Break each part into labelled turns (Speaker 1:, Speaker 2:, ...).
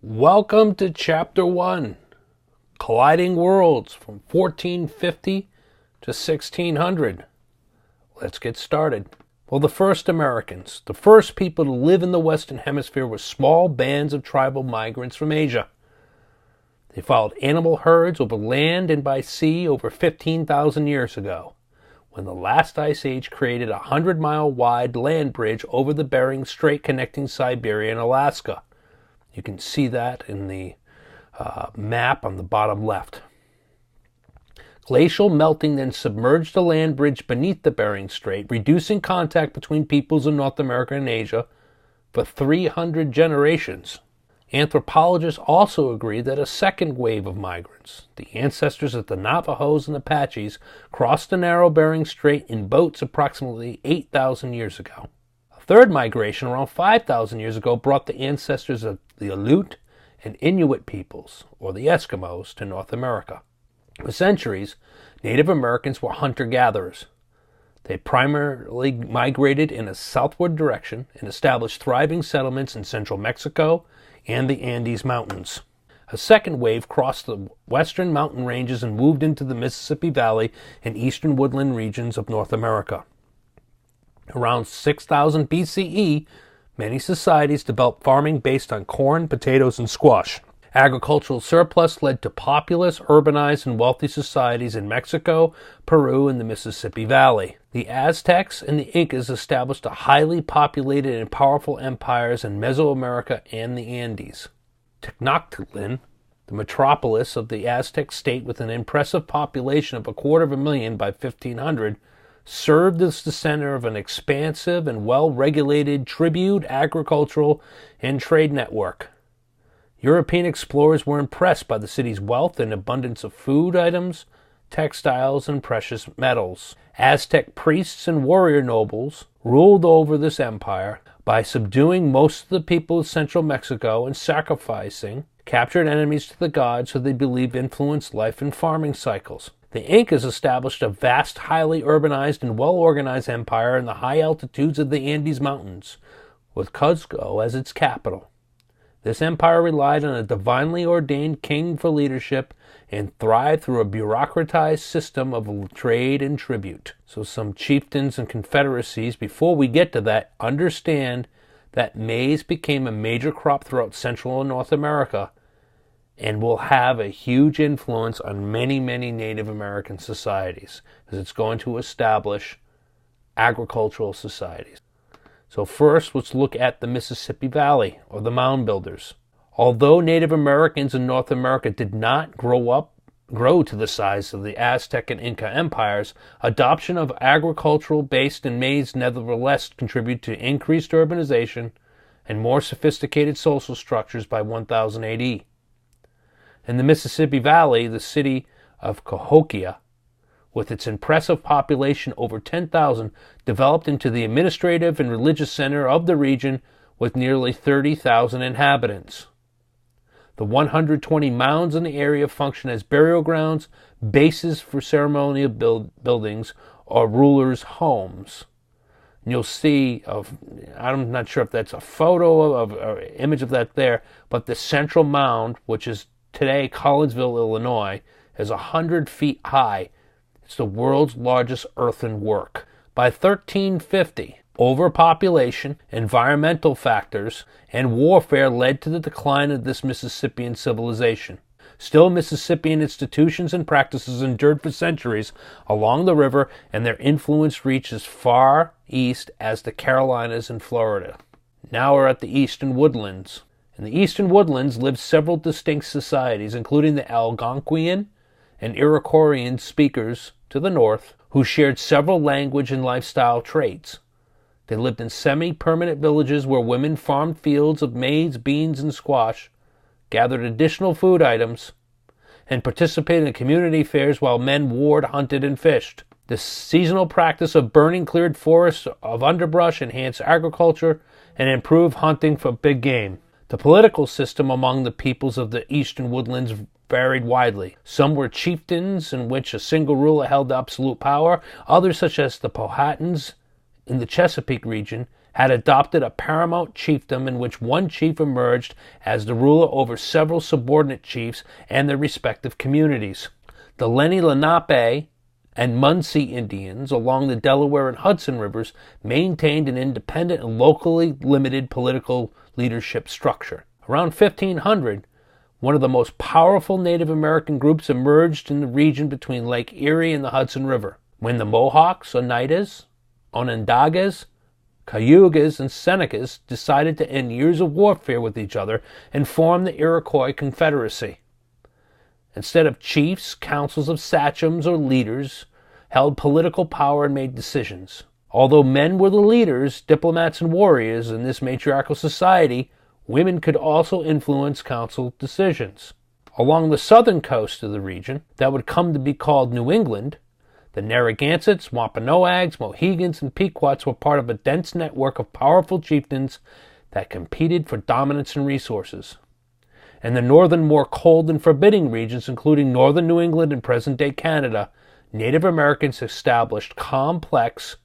Speaker 1: Welcome to Chapter 1, Colliding Worlds from 1450 to 1600. Let's get started. Well, the first Americans, the first people to live in the Western Hemisphere, were small bands of tribal migrants from Asia. They followed animal herds over land and by sea over 15,000 years ago, when the last ice age created a 100-mile-wide land bridge over the Bering Strait connecting Siberia and Alaska. You can see that in the map on the bottom left. Glacial melting then submerged the land bridge beneath the Bering Strait, reducing contact between peoples in North America and Asia for 300 generations. Anthropologists also agree that a second wave of migrants, the ancestors of the Navajos and Apaches, crossed the narrow Bering Strait in boats approximately 8,000 years ago. A third migration around 5,000 years ago brought the ancestors of the Aleut and Inuit peoples, or the Eskimos, to North America. For centuries, Native Americans were hunter-gatherers. They primarily migrated in a southward direction and established thriving settlements in central Mexico and the Andes Mountains. A second wave crossed the western mountain ranges and moved into the Mississippi Valley and eastern woodland regions of North America. Around 6000 BCE, many societies developed farming based on corn, potatoes, and squash. Agricultural surplus led to populous, urbanized, and wealthy societies in Mexico, Peru, and the Mississippi Valley. The Aztecs and the Incas established a highly populated and powerful empires in Mesoamerica and the Andes. Tenochtitlan, the metropolis of the Aztec state with an impressive population of 250,000 by 1500, served as the center of an expansive and well-regulated tribute, agricultural, and trade network. European explorers were impressed by the city's wealth and abundance of food items, textiles, and precious metals. Aztec priests and warrior nobles ruled over this empire by subduing most of the people of central Mexico and sacrificing captured enemies to the gods who they believed influenced life and farming cycles. The Incas established a vast, highly urbanized, and well-organized empire in the high altitudes of the Andes Mountains, with Cuzco as its capital. This empire relied on a divinely ordained king for leadership and thrived through a bureaucratized system of trade and tribute. So some chieftains and confederacies, before we get to that, understand that maize became a major crop throughout Central and North America and will have a huge influence on many, many Native American societies, because it's going to establish agricultural societies. So first, let's look at the Mississippi Valley, or the Mound Builders. Although Native Americans in North America did not grow to the size of the Aztec and Inca empires, adoption of agricultural-based and maize nevertheless contributed to increased urbanization and more sophisticated social structures by 1000 AD. In the Mississippi Valley, the city of Cahokia, with its impressive population over 10,000, developed into the administrative and religious center of the region with nearly 30,000 inhabitants. The 120 mounds in the area function as burial grounds, bases for ceremonial buildings, or rulers' homes. And you'll see, I'm not sure if that's a photo or image of that there, but the central mound, which is today Collinsville, Illinois, is 100 feet high. It's the world's largest earthen work. By 1350, overpopulation, environmental factors, and warfare led to the decline of this Mississippian civilization. Still, Mississippian institutions and practices endured for centuries along the river, and their influence reached as far east as the Carolinas and Florida. Now we're at the Eastern Woodlands. In the Eastern Woodlands lived several distinct societies, including the Algonquian and Iroquoian speakers to the north, who shared several language and lifestyle traits. They lived in semi-permanent villages where women farmed fields of maize, beans, and squash, gathered additional food items, and participated in community fairs while men warred, hunted, and fished. The seasonal practice of burning cleared forests of underbrush enhanced agriculture and improved hunting for big game. The political system among the peoples of the Eastern Woodlands varied widely. Some were chieftains, in which a single ruler held absolute power. Others, such as the Powhatans in the Chesapeake region, had adopted a paramount chiefdom in which one chief emerged as the ruler over several subordinate chiefs and their respective communities. The Lenni Lenape and Munsee Indians along the Delaware and Hudson rivers maintained an independent and locally limited political leadership structure. Around 1500, one of the most powerful Native American groups emerged in the region between Lake Erie and the Hudson River, when the Mohawks, Oneidas, Onondagas, Cayugas, and Senecas decided to end years of warfare with each other and form the Iroquois Confederacy. Instead of chiefs, councils of sachems or leaders held political power and made decisions. Although men were the leaders, diplomats, and warriors in this matriarchal society, women could also influence council decisions. Along the southern coast of the region, that would come to be called New England, the Narragansetts, Wampanoags, Mohegans, and Pequots were part of a dense network of powerful chieftains that competed for dominance and resources. In the northern, more cold and forbidding regions, including northern New England and present-day Canada, Native Americans established complex,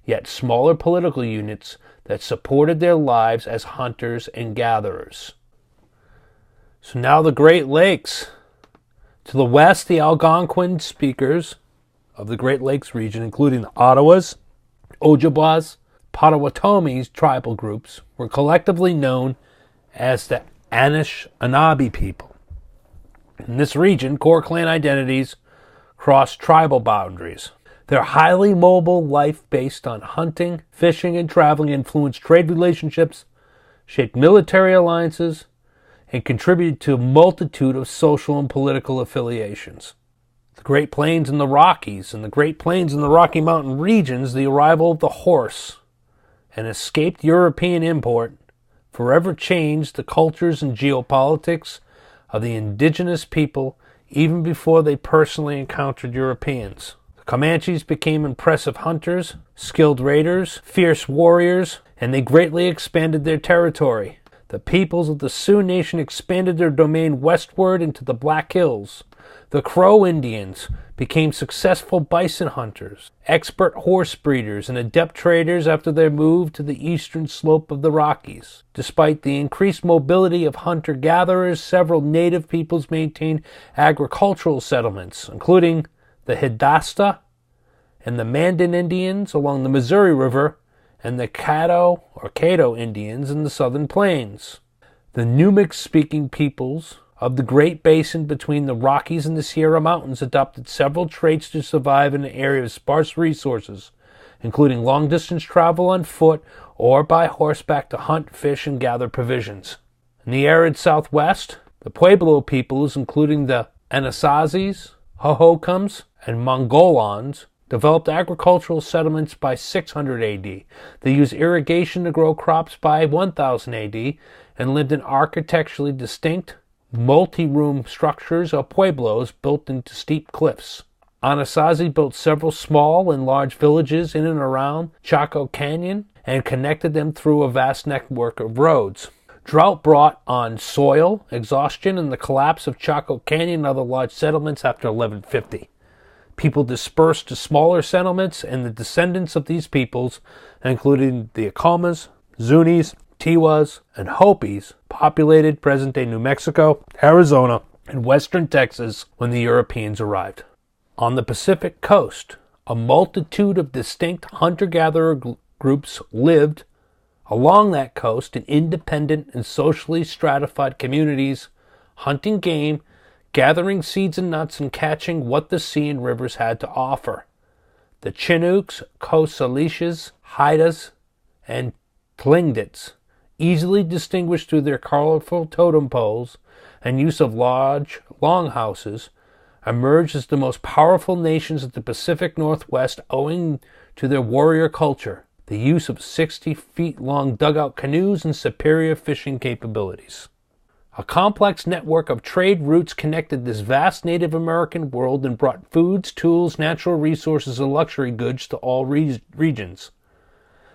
Speaker 1: yet smaller political units that supported their lives as hunters and gatherers. So now the Great Lakes. To the west, the Algonquin speakers of the Great Lakes region, including the Ottawas, Ojibwas, Potawatomis tribal groups, were collectively known as the Anishinaabe people. In this region, core clan identities cross tribal boundaries. Their highly mobile life based on hunting, fishing, and traveling influenced trade relationships, shaped military alliances, and contributed to a multitude of social and political affiliations. The Great Plains and the Rockies. In the Great Plains and the Rocky Mountain regions, the arrival of the horse, an escaped European import, forever changed the cultures and geopolitics of the indigenous people even before they personally encountered Europeans. The Comanches became impressive hunters, skilled raiders, fierce warriors, and they greatly expanded their territory. The peoples of the Sioux Nation expanded their domain westward into the Black Hills. The Crow Indians became successful bison hunters, expert horse breeders, and adept traders after their move to the eastern slope of the Rockies. Despite the increased mobility of hunter-gatherers, several native peoples maintained agricultural settlements, including the Hidasta and the Mandan Indians along the Missouri River and the Caddo or Caddo Indians in the southern plains. The Numix-speaking peoples of the Great Basin between the Rockies and the Sierra Mountains adopted several traits to survive in an area of sparse resources, including long-distance travel on foot or by horseback to hunt, fish, and gather provisions. In the arid southwest, the Pueblo peoples, including the Anasazis, Hohokams, and Mongolons, developed agricultural settlements by 600 AD. They used irrigation to grow crops by 1000 AD and lived in architecturally distinct, multi-room structures or pueblos built into steep cliffs. Anasazi built several small and large villages in and around Chaco Canyon and connected them through a vast network of roads. Drought brought on soil exhaustion and the collapse of Chaco Canyon and other large settlements after 1150. People dispersed to smaller settlements, and the descendants of these peoples, including the Acomas, Zunis, Tiwas, and Hopis, populated present-day New Mexico, Arizona, and western Texas when the Europeans arrived. On the Pacific coast, a multitude of distinct hunter-gatherer groups lived along that coast in independent and socially stratified communities, hunting game, gathering seeds and nuts, and catching what the sea and rivers had to offer. The Chinooks, Coasaliches, Haidas, and Tlingits, easily distinguished through their colorful totem poles and use of large longhouses, emerged as the most powerful nations of the Pacific Northwest owing to their warrior culture, the use of 60-feet-long dugout canoes, and superior fishing capabilities. A complex network of trade routes connected this vast Native American world and brought foods, tools, natural resources, and luxury goods to all regions.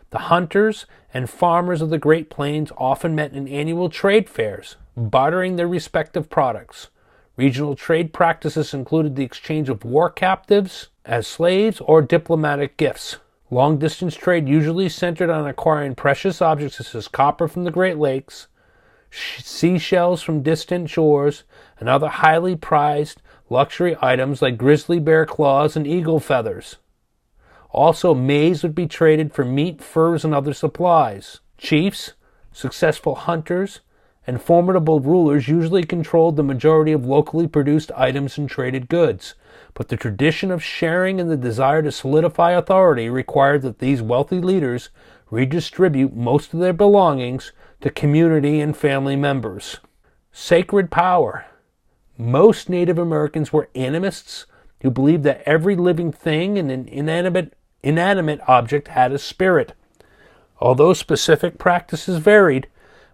Speaker 1: The hunters and farmers of the Great Plains often met in annual trade fairs, bartering their respective products. Regional trade practices included the exchange of war captives as slaves or diplomatic gifts. Long-distance trade usually centered on acquiring precious objects such as copper from the Great Lakes, seashells from distant shores, and other highly prized luxury items like grizzly bear claws and eagle feathers. Also, maize would be traded for meat, furs, and other supplies. Chiefs, successful hunters, and formidable rulers usually controlled the majority of locally produced items and traded goods, but the tradition of sharing and the desire to solidify authority required that these wealthy leaders redistribute most of their belongings to community and family members. Sacred power. Most Native Americans were animists who believed that every living thing and an inanimate object had a spirit. Although specific practices varied,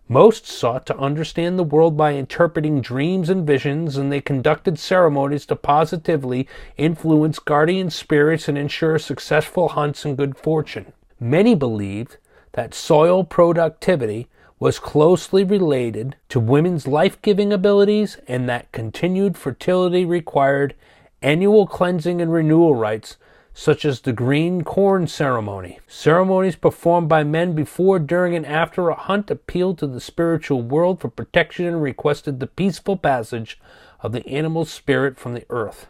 Speaker 1: most sought to understand the world by interpreting dreams and visions, and they conducted ceremonies to positively influence guardian spirits and ensure successful hunts and good fortune. Many believed that soil productivity was closely related to women's life-giving abilities and that continued fertility required annual cleansing and renewal rites, such as the green corn ceremony. Ceremonies performed by men before, during, and after a hunt appealed to the spiritual world for protection and requested the peaceful passage of the animal's spirit from the earth.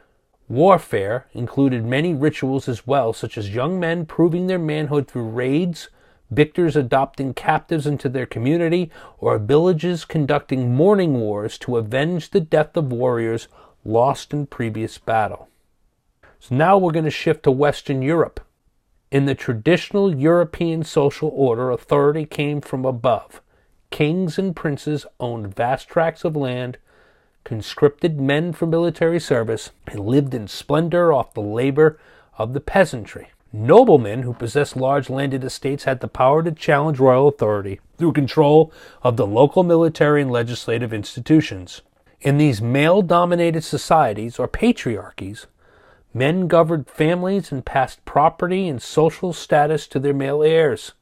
Speaker 1: Warfare included many rituals as well, such as young men proving their manhood through raids, victors adopting captives into their community, or villages conducting mourning wars to avenge the death of warriors lost in previous battle. So now we're going to shift to Western Europe. In the traditional European social order, authority came from above. Kings and princes owned vast tracts of land, conscripted men for military service, and lived in splendor off the labor of the peasantry. Noblemen who possessed large landed estates had the power to challenge royal authority through control of the local military and legislative institutions. In these male-dominated societies, or patriarchies, men governed families and passed property and social status to their male heirs.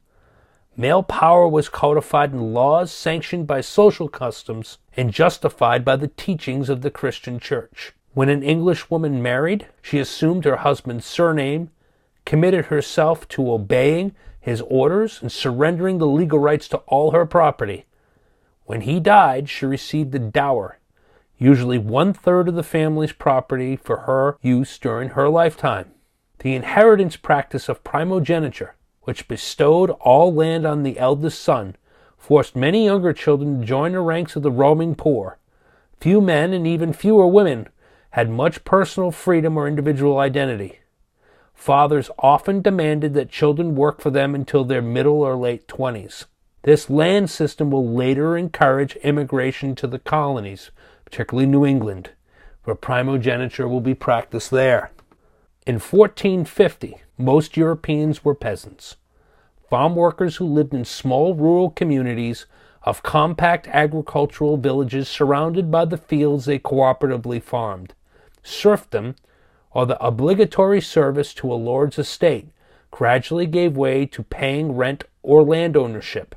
Speaker 1: Male power was codified in laws sanctioned by social customs and justified by the teachings of the Christian Church. When an English woman married, she assumed her husband's surname, committed herself to obeying his orders and surrendering the legal rights to all her property. When he died, she received a dower, usually 1/3 of the family's property for her use during her lifetime. The inheritance practice of primogeniture, which bestowed all land on the eldest son, forced many younger children to join the ranks of the roaming poor. Few men and even fewer women had much personal freedom or individual identity. Fathers often demanded that children work for them until their middle or late 20s. This land system will later encourage immigration to the colonies, particularly New England, where primogeniture will be practiced there. In 1450, most Europeans were peasants, farm workers who lived in small rural communities of compact agricultural villages surrounded by the fields they cooperatively farmed. Serfdom, or the obligatory service to a lord's estate, gradually gave way to paying rent or land ownership.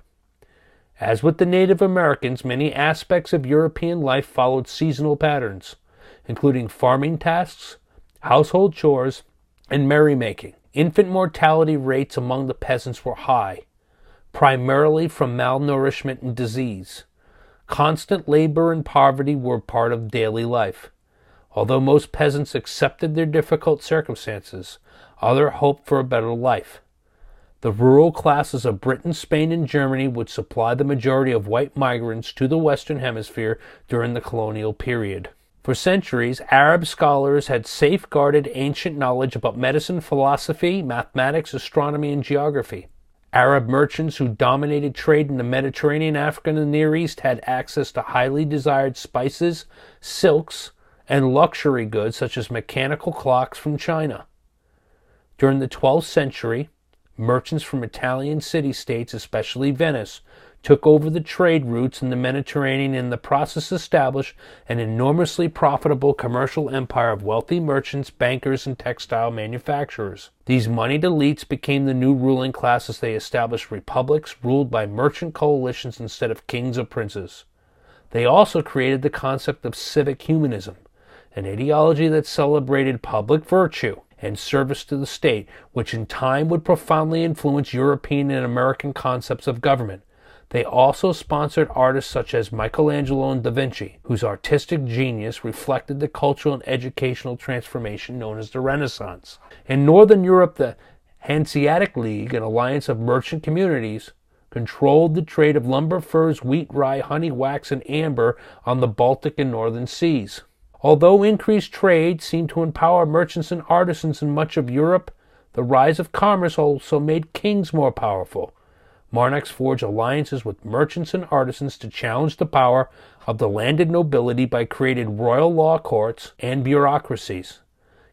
Speaker 1: As with the Native Americans, many aspects of European life followed seasonal patterns, including farming tasks, household chores, and merrymaking. Infant mortality rates among the peasants were high, primarily from malnourishment and disease. Constant labor and poverty were part of daily life. Although most peasants accepted their difficult circumstances, others hoped for a better life. The rural classes of Britain, Spain, and Germany would supply the majority of white migrants to the Western Hemisphere during the colonial period. For centuries, Arab scholars had safeguarded ancient knowledge about medicine, philosophy, mathematics, astronomy, and geography. Arab merchants who dominated trade in the Mediterranean, Africa, and the Near East had access to highly desired spices, silks, and luxury goods such as mechanical clocks from China. During the 12th century, merchants from Italian city-states, especially Venice, took over the trade routes in the Mediterranean and in the process established an enormously profitable commercial empire of wealthy merchants, bankers, and textile manufacturers. These moneyed elites became the new ruling class as they established republics ruled by merchant coalitions instead of kings or princes. They also created the concept of civic humanism, an ideology that celebrated public virtue and service to the state, which in time would profoundly influence European and American concepts of government. They also sponsored artists such as Michelangelo and Da Vinci, whose artistic genius reflected the cultural and educational transformation known as the Renaissance. In Northern Europe, the Hanseatic League, an alliance of merchant communities, controlled the trade of lumber, furs, wheat, rye, honey, wax, and amber on the Baltic and Northern seas. Although increased trade seemed to empower merchants and artisans in much of Europe, the rise of commerce also made kings more powerful. Monarchs forged alliances with merchants and artisans to challenge the power of the landed nobility by creating royal law courts and bureaucracies.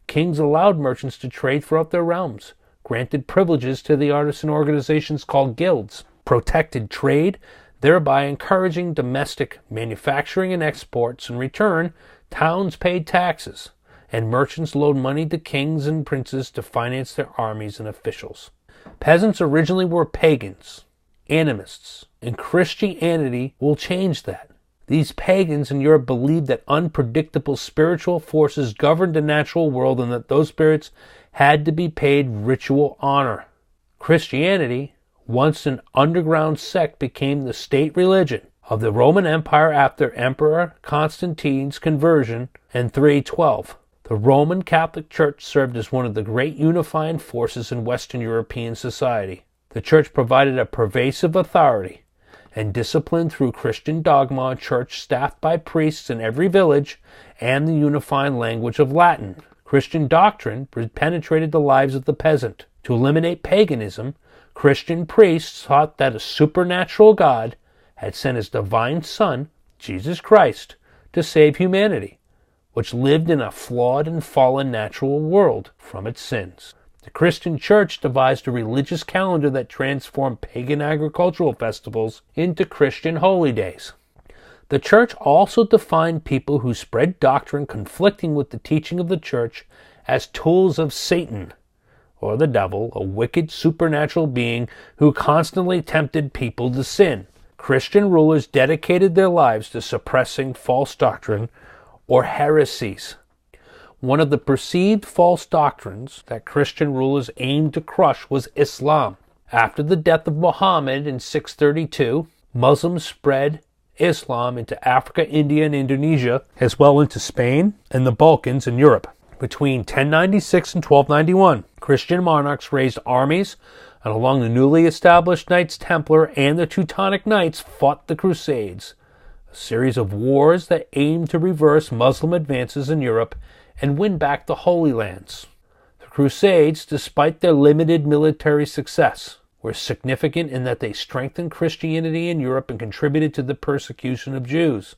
Speaker 1: Kings allowed merchants to trade throughout their realms, granted privileges to the artisan organizations called guilds, protected trade, thereby encouraging domestic manufacturing and exports. In return, towns paid taxes, and merchants loaned money to kings and princes to finance their armies and officials. Peasants originally were pagans, animists, and Christianity will change that. These pagans in Europe believed that unpredictable spiritual forces governed the natural world and that those spirits had to be paid ritual honor. Christianity, once an underground sect, became the state religion of the Roman Empire after Emperor Constantine's conversion in 312. The Roman Catholic Church served as one of the great unifying forces in Western European society. The Church provided a pervasive authority and discipline through Christian dogma, a church staffed by priests in every village, and the unifying language of Latin. Christian doctrine penetrated the lives of the peasant. To eliminate paganism, Christian priests taught that a supernatural God had sent his divine Son, Jesus Christ, to save humanity, which lived in a flawed and fallen natural world, from its sins. The Christian Church devised a religious calendar that transformed pagan agricultural festivals into Christian holy days. The Church also defined people who spread doctrine conflicting with the teaching of the Church as tools of Satan, or the devil, a wicked supernatural being who constantly tempted people to sin. Christian rulers dedicated their lives to suppressing false doctrine or heresies. One of the perceived false doctrines that Christian rulers aimed to crush was Islam. After the death of Muhammad in 632, Muslims spread Islam into Africa, India, and Indonesia, as well into Spain and the Balkans and Europe. Between 1096 and 1291, Christian monarchs raised armies, and along the newly established Knights Templar and the Teutonic Knights fought the Crusades, a series of wars that aimed to reverse Muslim advances in Europe and win back the Holy Lands. The Crusades, despite their limited military success, were significant in that they strengthened Christianity in Europe and contributed to the persecution of Jews.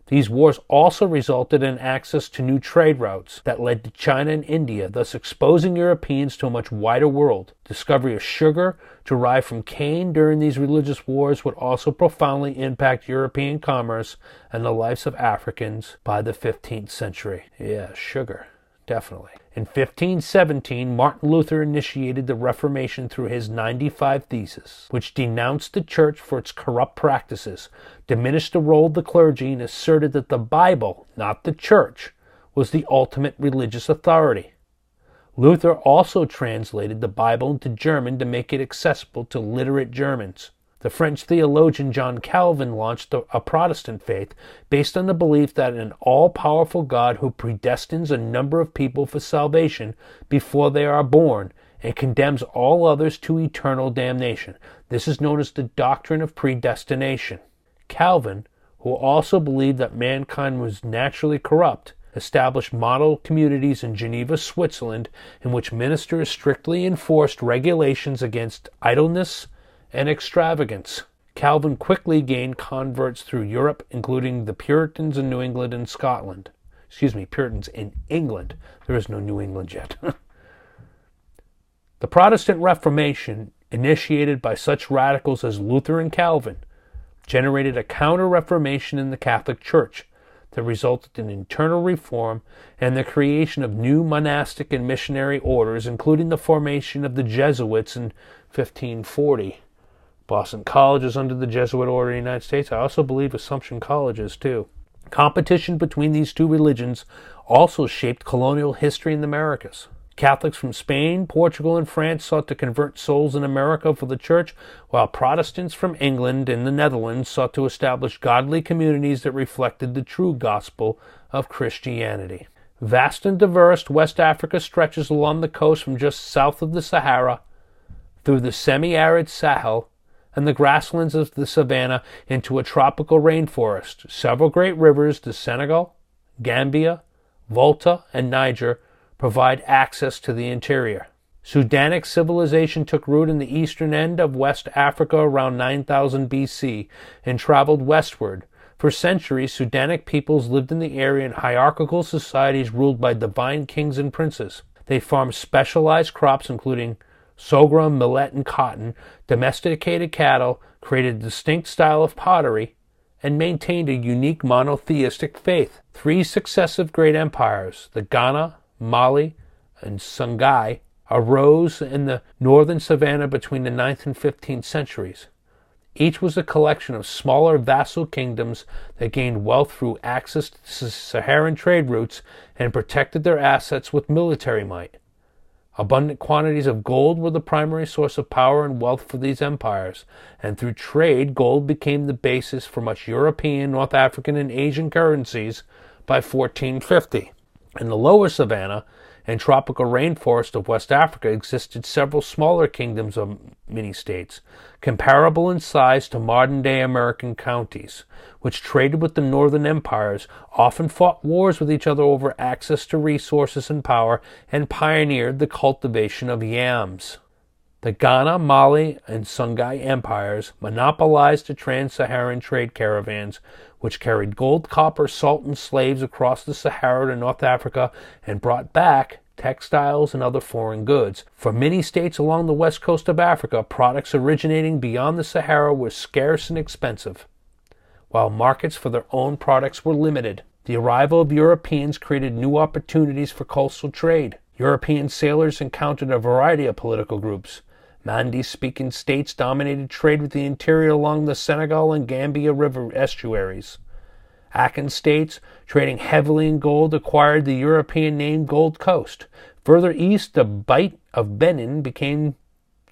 Speaker 1: These wars also resulted in access to new trade routes that led to China and India, thus exposing Europeans to a much wider world. Discovery of sugar, derived from cane during these religious wars, would also profoundly impact European commerce and the lives of Africans by the 15th century. Yeah, sugar, definitely. In 1517, Martin Luther initiated the Reformation through his 95 Theses, which denounced the Church for its corrupt practices, diminished the role of the clergy, and asserted that the Bible, not the Church, was the ultimate religious authority. Luther also translated the Bible into German to make it accessible to literate Germans. The French theologian John Calvin launched a Protestant faith based on the belief that an all-powerful God who predestines a number of people for salvation before they are born and condemns all others to eternal damnation. This is known as the doctrine of predestination. Calvin, who also believed that mankind was naturally corrupt, established model communities in Geneva, Switzerland, in which ministers strictly enforced regulations against idleness and extravagance. Calvin quickly gained converts through Europe, including the Puritans in New England and Scotland. Puritans in England. There is no New England yet. The Protestant Reformation, initiated by such radicals as Luther and Calvin, generated a counter-reformation in the Catholic Church that resulted in internal reform and the creation of new monastic and missionary orders, including the formation of the Jesuits in 1540. Boston College is under the Jesuit order in the United States. I also believe Assumption College is too. Competition between these two religions also shaped colonial history in the Americas. Catholics from Spain, Portugal, and France sought to convert souls in America for the church, while Protestants from England and the Netherlands sought to establish godly communities that reflected the true gospel of Christianity. Vast and diverse, West Africa stretches along the coast from just south of the Sahara, through the semi-arid Sahel, and the grasslands of the savannah into a tropical rainforest. Several great rivers, the Senegal, Gambia, Volta, and Niger, provide access to the interior. Sudanic civilization took root in the eastern end of West Africa around 9000 BC and traveled westward. For centuries, Sudanic peoples lived in the area in hierarchical societies ruled by divine kings and princes. They farmed specialized crops including sorghum, millet, and cotton, domesticated cattle, created a distinct style of pottery, and maintained a unique monotheistic faith. 3 successive great empires, the Ghana, Mali, and Songhai, arose in the northern savannah between the 9th and 15th centuries. Each was a collection of smaller vassal kingdoms that gained wealth through access to Saharan trade routes and protected their assets with military might. Abundant quantities of gold were the primary source of power and wealth for these empires, and through trade, gold became the basis for much European, North African, and Asian currencies by 1450. In the lower savannah and tropical rainforest of West Africa existed several smaller kingdoms of mini-states, comparable in size to modern-day American counties, which traded with the northern empires, often fought wars with each other over access to resources and power, and pioneered the cultivation of yams. The Ghana, Mali, and Songhai empires monopolized the trans-Saharan trade caravans, which carried gold, copper, salt, and slaves across the Sahara to North Africa and brought back textiles and other foreign goods. For many states along the west coast of Africa, products originating beyond the Sahara were scarce and expensive, while markets for their own products were limited. The arrival of Europeans created new opportunities for coastal trade. European sailors encountered a variety of political groups. Mandi-speaking states dominated trade with the interior along the Senegal and Gambia River estuaries. Akan states, trading heavily in gold, acquired the European name Gold Coast. Further east, the Bight of Benin came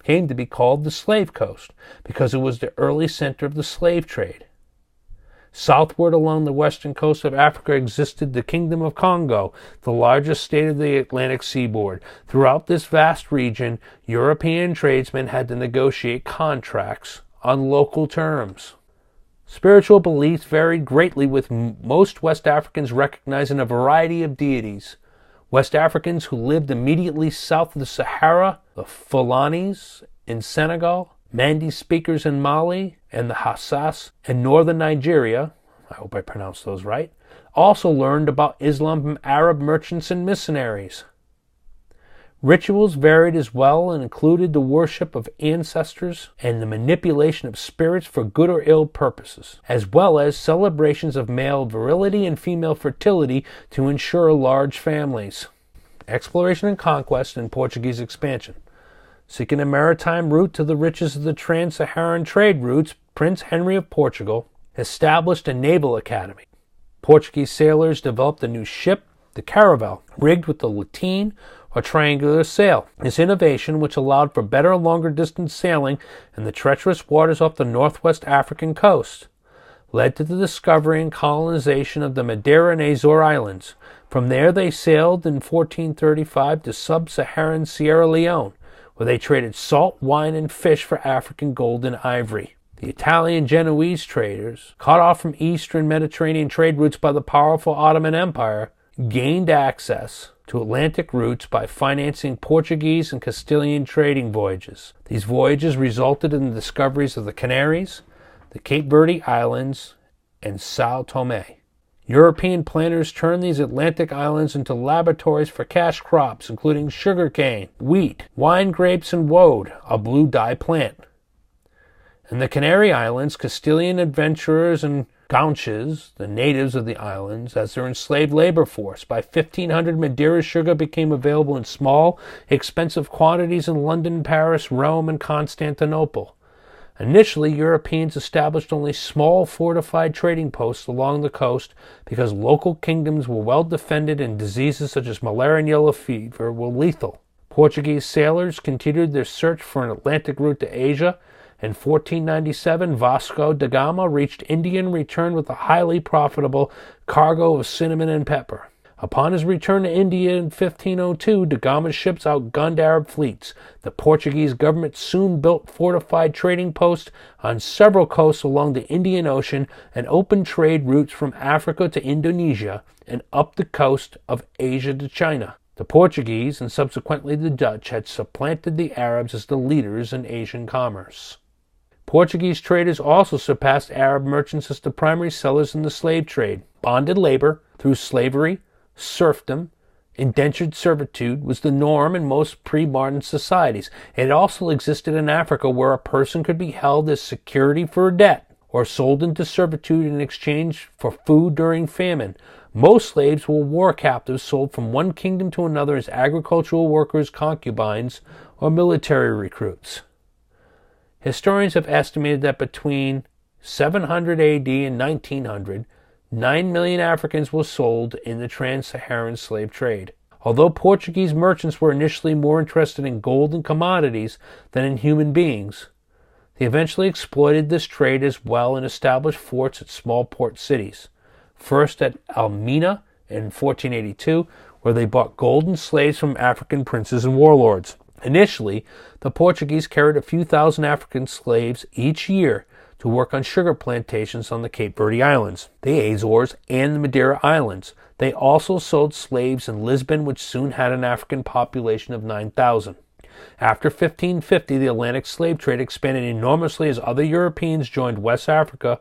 Speaker 1: to be called the Slave Coast, because it was the early center of the slave trade. Southward along the western coast of Africa existed the Kingdom of Congo, the largest state of the Atlantic seaboard. Throughout this vast region, European tradesmen had to negotiate contracts on local terms. Spiritual beliefs varied greatly, with most West Africans recognizing a variety of deities. West Africans who lived immediately south of the Sahara, the Fulanis in Senegal, Mandi speakers in Mali, and the Hassas in northern Nigeria, I hope I pronounced those right, also learned about Islam from Arab merchants and missionaries. Rituals varied as well and included the worship of ancestors and the manipulation of spirits for good or ill purposes, as well as celebrations of male virility and female fertility to ensure large families. Exploration and conquest and Portuguese expansion. Seeking a maritime route to the riches of the trans-Saharan trade routes, Prince Henry of Portugal established a naval academy. Portuguese sailors developed a new ship, the caravel, rigged with the lateen or triangular sail. This innovation, which allowed for better and longer distance sailing in the treacherous waters off the northwest African coast, led to the discovery and colonization of the Madeira and Azore Islands. From there they sailed in 1435 to sub-Saharan Sierra Leone, where they traded salt, wine, and fish for African gold and ivory. The Italian Genoese traders, cut off from eastern Mediterranean trade routes by the powerful Ottoman Empire, gained access to Atlantic routes by financing Portuguese and Castilian trading voyages. These voyages resulted in the discoveries of the Canaries, the Cape Verde Islands, and Sao Tome. European planters turned these Atlantic islands into laboratories for cash crops, including sugarcane, wheat, wine grapes, and woad, a blue dye plant. In the Canary Islands, Castilian adventurers and Gaunches, the natives of the islands, as their enslaved labor force. By 1500, Madeira sugar became available in small, expensive quantities in London, Paris, Rome, and Constantinople. Initially, Europeans established only small fortified trading posts along the coast because local kingdoms were well defended and diseases such as malaria and yellow fever were lethal. Portuguese sailors continued their search for an Atlantic route to Asia. In 1497, Vasco da Gama reached India and returned with a highly profitable cargo of cinnamon and pepper. Upon his return to India in 1502, da Gama's ships outgunned Arab fleets. The Portuguese government soon built fortified trading posts on several coasts along the Indian Ocean and opened trade routes from Africa to Indonesia and up the coast of Asia to China. The Portuguese, and subsequently the Dutch, had supplanted the Arabs as the leaders in Asian commerce. Portuguese traders also surpassed Arab merchants as the primary sellers in the slave trade. Bonded labor through slavery, serfdom, indentured servitude was the norm in most pre-modern societies. It also existed in Africa, where a person could be held as security for a debt or sold into servitude in exchange for food during famine. Most slaves were war captives sold from one kingdom to another as agricultural workers, concubines, or military recruits. Historians have estimated that between 700 AD and 1900, 9 million Africans were sold in the trans-Saharan slave trade. Although Portuguese merchants were initially more interested in gold and commodities than in human beings, they eventually exploited this trade as well and established forts at small port cities. First at Almina in 1482, where they bought gold and slaves from African princes and warlords. Initially, the Portuguese carried a few thousand African slaves each year to work on sugar plantations on the Cape Verde Islands, the Azores, and the Madeira Islands. They also sold slaves in Lisbon, which soon had an African population of 9,000. After 1550, the Atlantic slave trade expanded enormously as other Europeans joined West Africa's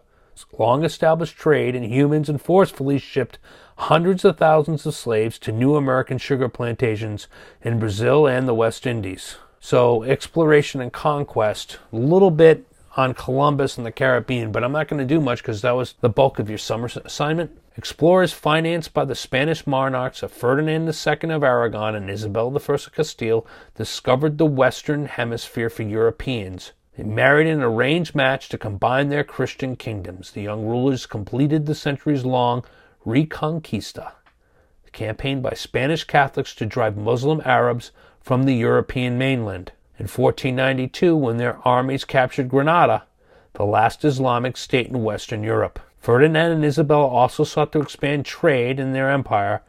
Speaker 1: long-established trade in humans and forcefully shipped hundreds of thousands of slaves to new American sugar plantations in Brazil and the West Indies. So, exploration and conquest, a little bit on Columbus and the Caribbean, but I'm not going to do much because that was the bulk of your summer assignment. Explorers financed by the Spanish monarchs of Ferdinand II of Aragon and Isabel I of Castile discovered the Western Hemisphere for Europeans. They married in an arranged match to combine their Christian kingdoms. The young rulers completed the centuries-long Reconquista, the campaign by Spanish Catholics to drive Muslim Arabs from the European mainland. In 1492, when their armies captured Granada, the last Islamic state in Western Europe. Ferdinand and Isabel also sought to expand trade in their empire,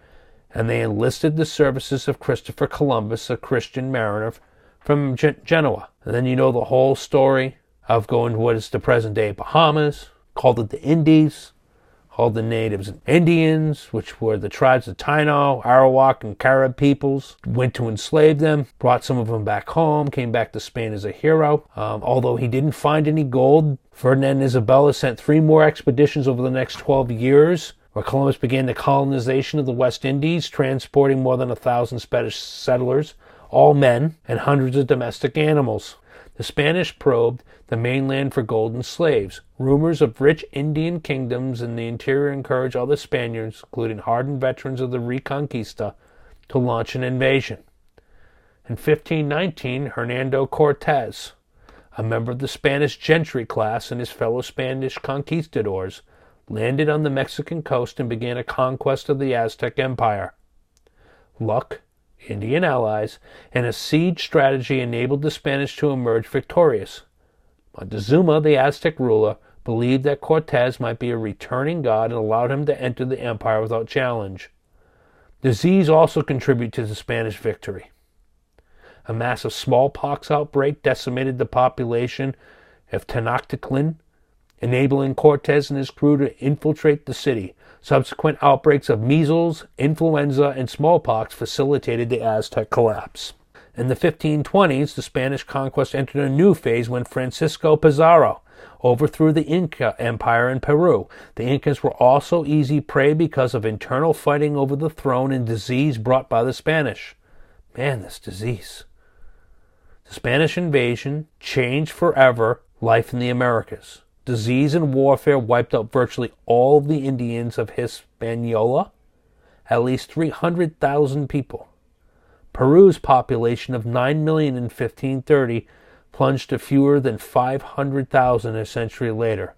Speaker 1: and they enlisted the services of Christopher Columbus, a Christian mariner from Genoa. And then you know the whole story of going to what is the present-day Bahamas, called it the Indies, called the natives Indians, which were the tribes of Taino, Arawak, and Carib peoples, went to enslave them, brought some of them back home, came back to Spain as a hero. Although he didn't find any gold, Ferdinand and Isabella sent 3 more expeditions over the next 12 years, where Columbus began the colonization of the West Indies, transporting more than 1,000 Spanish settlers, all men, and hundreds of domestic animals. The Spanish probed the mainland for gold and slaves. Rumors of rich Indian kingdoms in the interior encouraged other Spaniards, including hardened veterans of the Reconquista, to launch an invasion. In 1519, Hernando Cortés, a member of the Spanish gentry class and his fellow Spanish conquistadors, landed on the Mexican coast and began a conquest of the Aztec Empire. Luck, Indian allies, and a siege strategy enabled the Spanish to emerge victorious. Montezuma, the Aztec ruler, believed that Cortés might be a returning god and allowed him to enter the empire without challenge. Disease also contributed to the Spanish victory. A massive smallpox outbreak decimated the population of Tenochtitlan, enabling Cortés and his crew to infiltrate the city. Subsequent outbreaks of measles, influenza, and smallpox facilitated the Aztec collapse. In the 1520s, the Spanish conquest entered a new phase when Francisco Pizarro overthrew the Inca Empire in Peru. The Incas were also easy prey because of internal fighting over the throne and disease brought by the Spanish. Man, this disease. The Spanish invasion changed forever life in the Americas. Disease and warfare wiped out virtually all of the Indians of Hispaniola, at least 300,000 people. Peru's population of 9 million in 1530 plunged to fewer than 500,000 a century later.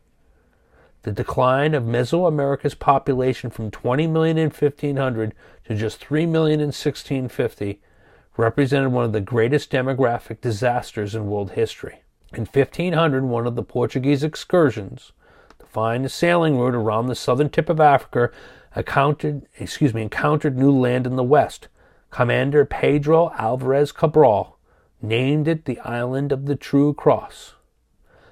Speaker 1: The decline of Mesoamerica's population from 20 million in 1500 to just 3 million in 1650 represented one of the greatest demographic disasters in world history. In 1500, one of the Portuguese excursions to find a sailing route around the southern tip of Africa encountered new land in the west. Commander Pedro Alvarez Cabral named it the Island of the True Cross.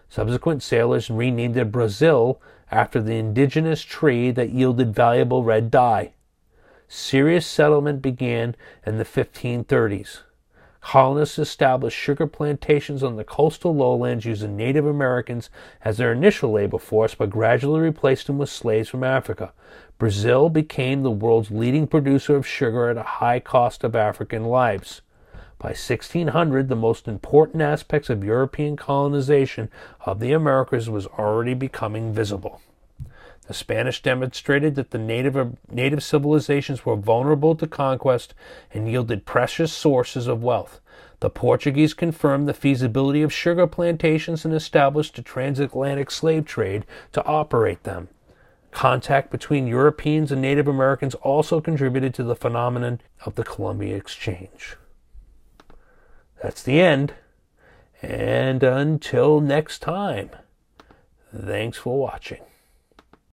Speaker 1: Subsequent sailors renamed it Brazil after the indigenous tree that yielded valuable red dye. Serious settlement began in the 1530s. Colonists established sugar plantations on the coastal lowlands using Native Americans as their initial labor force, but gradually replaced them with slaves from Africa. Brazil became the world's leading producer of sugar at a high cost of African lives. By 1600, the most important aspects of European colonization of the Americas was already becoming visible. The Spanish demonstrated that the native civilizations were vulnerable to conquest and yielded precious sources of wealth. The Portuguese confirmed the feasibility of sugar plantations and established a transatlantic slave trade to operate them. Contact between Europeans and Native Americans also contributed to the phenomenon of the Columbia Exchange. That's the end. And until next time, thanks for watching.